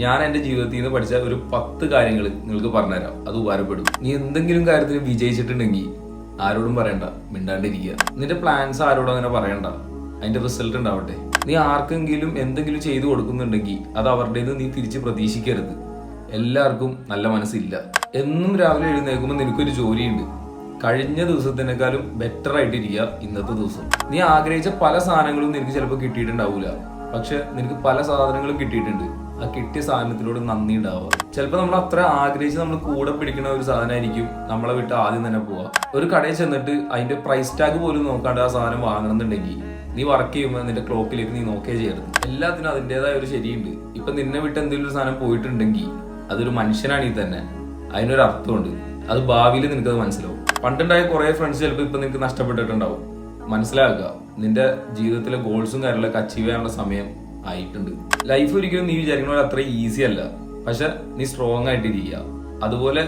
ഞാൻ എന്റെ ജീവിതത്തിൽ നിന്ന് പഠിച്ച ഒരു 10 കാര്യങ്ങൾ നിങ്ങൾക്ക് പറഞ്ഞുതരാം. അത് ഉപകാരപ്പെടും. നീ എന്തെങ്കിലും കാര്യത്തിൽ വിജയിച്ചിട്ടുണ്ടെങ്കിൽ ആരോടും പറയണ്ട, മിണ്ടാണ്ടിരിക്കുക. നിന്റെ പ്ലാൻസ് ആരോടും അങ്ങനെ പറയണ്ട, അതിന്റെ റിസൾട്ട് ഉണ്ടാവട്ടെ. നീ ആർക്കെങ്കിലും എന്തെങ്കിലും ചെയ്തു കൊടുക്കുന്നുണ്ടെങ്കിൽ അത് അവരുടേത് നീ തിരിച്ച് പ്രതീക്ഷിക്കരുത്. എല്ലാവർക്കും നല്ല മനസ്സില്ല. എന്നും രാവിലെ എഴുന്നേൽക്കുമ്പോൾ നിനക്കൊരു ജോലിയുണ്ട്. കഴിഞ്ഞ ദിവസത്തിനേക്കാളും ബെറ്റർ ആയിട്ടിരിക്കുക ഇന്നത്തെ ദിവസം. നീ ആഗ്രഹിച്ച പല സാധനങ്ങളും നിനക്ക് ചിലപ്പോൾ കിട്ടിയിട്ടുണ്ടാവൂല, പക്ഷെ നിനക്ക് പല സാധനങ്ങളും കിട്ടിയിട്ടുണ്ട്. ആ കിട്ടിയ സാധനത്തിനോട് നന്ദി ഉണ്ടാവുക. ചിലപ്പോൾ നമ്മൾ അത്ര ആഗ്രഹിച്ച് നമ്മൾ കൂടെ പിടിക്കുന്ന ഒരു സാധനമായിരിക്കും നമ്മളെ വിട്ട് ആദ്യം തന്നെ പോവുക. ഒരു കടയിൽ ചെന്നിട്ട് അതിന്റെ പ്രൈസ് ടാഗ് പോലും നോക്കാണ്ട് ആ സാധനം വാങ്ങണമെന്നുണ്ടെങ്കിൽ നീ വർക്ക് ചെയ്യുമ്പോൾ നിന്റെ ക്ലോക്കിലേക്ക് നീ നോക്കേ ചെയ്യരുത്. എല്ലാത്തിനും അതിൻ്റെതായ ഒരു ശരിയുണ്ട്. ഇപ്പൊ നിന്നെ വിട്ട് എന്തെങ്കിലും ഒരു സാധനം പോയിട്ടുണ്ടെങ്കിൽ അതൊരു മനുഷ്യനാണെങ്കിൽ തന്നെ അതിനൊരു അർത്ഥമുണ്ട്. അത് ഭാവിയിൽ നിനക്കത് മനസ്സിലാവും. പണ്ടുണ്ടായ കുറെ ഫ്രണ്ട്സ് ചിലപ്പോൾ ഇപ്പൊ നിനക്ക് നഷ്ടപ്പെട്ടിട്ടുണ്ടാവും. മനസ്സിലാക്കുക, നിന്റെ ജീവിതത്തിലെ ഗോൾസും കാര്യങ്ങളൊക്കെ അച്ചീവ് ചെയ്യാനുള്ള സമയം ആയിട്ടുണ്ട്. ലൈഫ് ഒരിക്കലും നീ വിചാരിക്കുന്ന പോലെ അത്ര ഈസി അല്ല, പക്ഷെ നീ സ്ട്രോങ് ആയിട്ടിരിക്കുക. അതുപോലെ